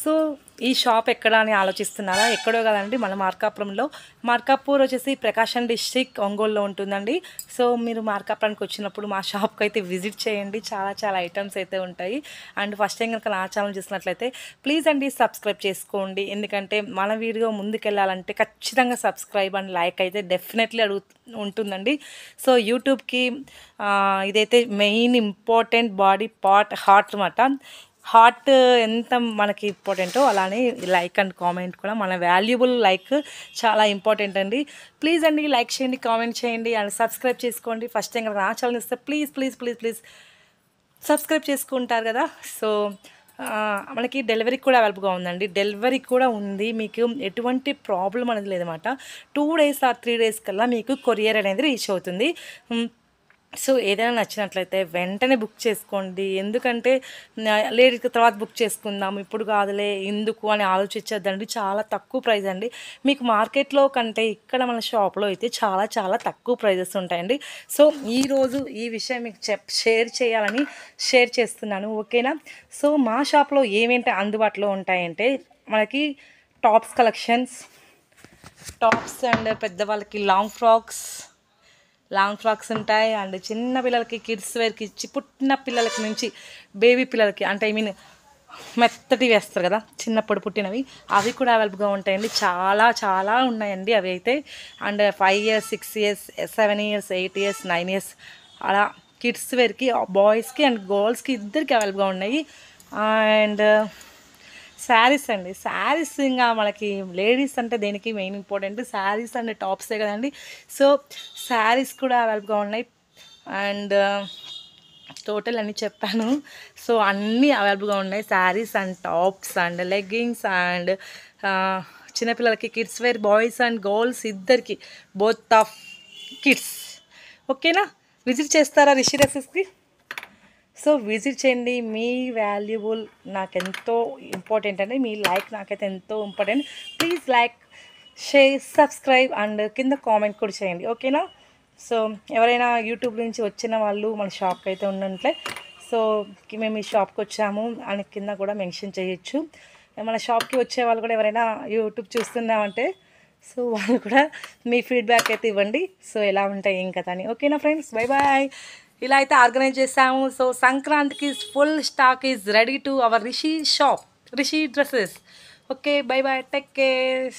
So ఈ shop ఎక్కడ అని ఆలోచిస్తున్నారా? ఎక్కడో కదండి, మన మార్కాపురంలో. మార్కాపూర్ వచ్చేసి ప్రకాశం డిస్ట్రిక్ట్ ఒంగోలులో ఉంటుందండి. సో మీరు మార్కాపురానికి వచ్చినప్పుడు మా షాప్కి అయితే విజిట్ చేయండి. చాలా చాలా ఐటమ్స్ అయితే ఉంటాయి. అండ్ ఫస్ట్ టైం కనుక నా ఛానల్ చూసినట్లయితే ప్లీజ్ అండి సబ్స్క్రైబ్ చేసుకోండి. ఎందుకంటే మన వీడియో ముందుకెళ్ళాలంటే ఖచ్చితంగా సబ్స్క్రైబ్ అండ్ లైక్ అయితే డెఫినెట్లీ ఉంటుందండి. సో యూట్యూబ్కి ఇదైతే main important body part heart అనమాట. హార్ట్ ఎంత మనకి ఇంపార్టెంటో అలానే లైక్ అండ్ కామెంట్ కూడా మన వాల్యుబుల్ లైక్ చాలా ఇంపార్టెంట్ అండి. ప్లీజ్ అండి లైక్ చేయండి, కామెంట్ చేయండి అండ్ సబ్స్క్రైబ్ చేసుకోండి. ఫస్ట్ టైం కనుక నా ఛానల్ ఇస్తే please please please please subscribe చేసుకుంటారు కదా. సో మనకి డెలివరీ కూడా అవైలబుల్గా ఉందండి. డెలివరీ కూడా ఉంది, మీకు ఎటువంటి ప్రాబ్లం అనేది లేదన్నమాట. 2 days ఆర్ 3 days కల్లా మీకు కొరియర్ అనేది రీచ్ అవుతుంది. సో ఏదైనా నచ్చినట్లయితే వెంటనే బుక్ చేసుకోండి. ఎందుకంటే లేట్ తర్వాత బుక్ చేసుకుందాం, ఇప్పుడు కాదులే ఎందుకు అని ఆలోచించద్దండి. చాలా తక్కువ ప్రైస్ అండి. మీకు మార్కెట్లో కంటే ఇక్కడ మన షాప్లో అయితే చాలా చాలా తక్కువ ప్రైజెస్ ఉంటాయండి. సో ఈరోజు ఈ విషయం మీకు షేర్ చేయాలని షేర్ చేస్తున్నాను, ఓకేనా. సో మా షాప్లో ఏమేంటి అందుబాటులో ఉంటాయంటే మనకి టాప్స్ కలెక్షన్స్, టాప్స్ అండ్ పెద్దవాళ్ళకి లాంగ్ ఫ్రాక్స్ ఉంటాయి. అండ్ చిన్న పిల్లలకి కిడ్స్ వేర్కి పుట్టిన పిల్లలకి నుంచి బేబీ పిల్లలకి అంటే మెత్తటి వేస్తారు కదా చిన్నప్పుడు పుట్టినవి, అవి కూడా అవైలబుల్గా ఉంటాయండి. చాలా చాలా ఉన్నాయండి అవి అయితే. And 5 years 6 years 7 years 8 years 9 years అలా కిడ్స్ వేర్కి బాయ్స్కి అండ్ గర్ల్స్కి ఇద్దరికి అవైలబుల్గా ఉన్నాయి. అండ్ శారీస్ అండి, శారీస్ ఇంకా మనకి లేడీస్ అంటే దేనికి మెయిన్ ఇంపార్టెంట్ శారీస్ అండ్ టాప్సే కదండి. సో శారీస్ కూడా అవైలబుల్గా ఉన్నాయి. అండ్ టోటల్ అన్నీ చెప్పాను. సో అన్నీ అవైలబుల్గా ఉన్నాయి, saris and tops and leggings and చిన్నపిల్లలకి kids wear boys and girls ఇద్దరికి బోత్ ఆఫ్ కిడ్స్, ఓకేనా. విజిట్ చేస్తారా రిషి డ్రెస్సెస్కి? సో విజిట్ చేయండి. మీ వాల్యుబుల్ నాకెంతో ఇంపార్టెంట్ అండి, మీ లైక్ నాకైతే ఎంతో important. Please like, share, subscribe and కింద కామెంట్ కూడా చేయండి, ఓకేనా. సో ఎవరైనా యూట్యూబ్ నుంచి వచ్చిన వాళ్ళు మన షాప్కి అయితే ఉన్నట్లే సో మేము ఈ షాప్కి వచ్చాము అని కింద కూడా మెన్షన్ చేయొచ్చు. మన షాప్కి వచ్చే వాళ్ళు కూడా ఎవరైనా యూట్యూబ్ చూస్తున్నామంటే సో వాళ్ళు కూడా మీ ఫీడ్బ్యాక్ అయితే ఇవ్వండి. సో ఎలా ఉంటాయి ఏం కదా అని, ఓకేనా ఫ్రెండ్స్. Bye bye. ఇలా అయితే ఆర్గనైజ్ చేసాము. సో సంక్రాంతికి full stock is ready to our Rishi shop, Rishi dresses. Okay, bye bye, take care.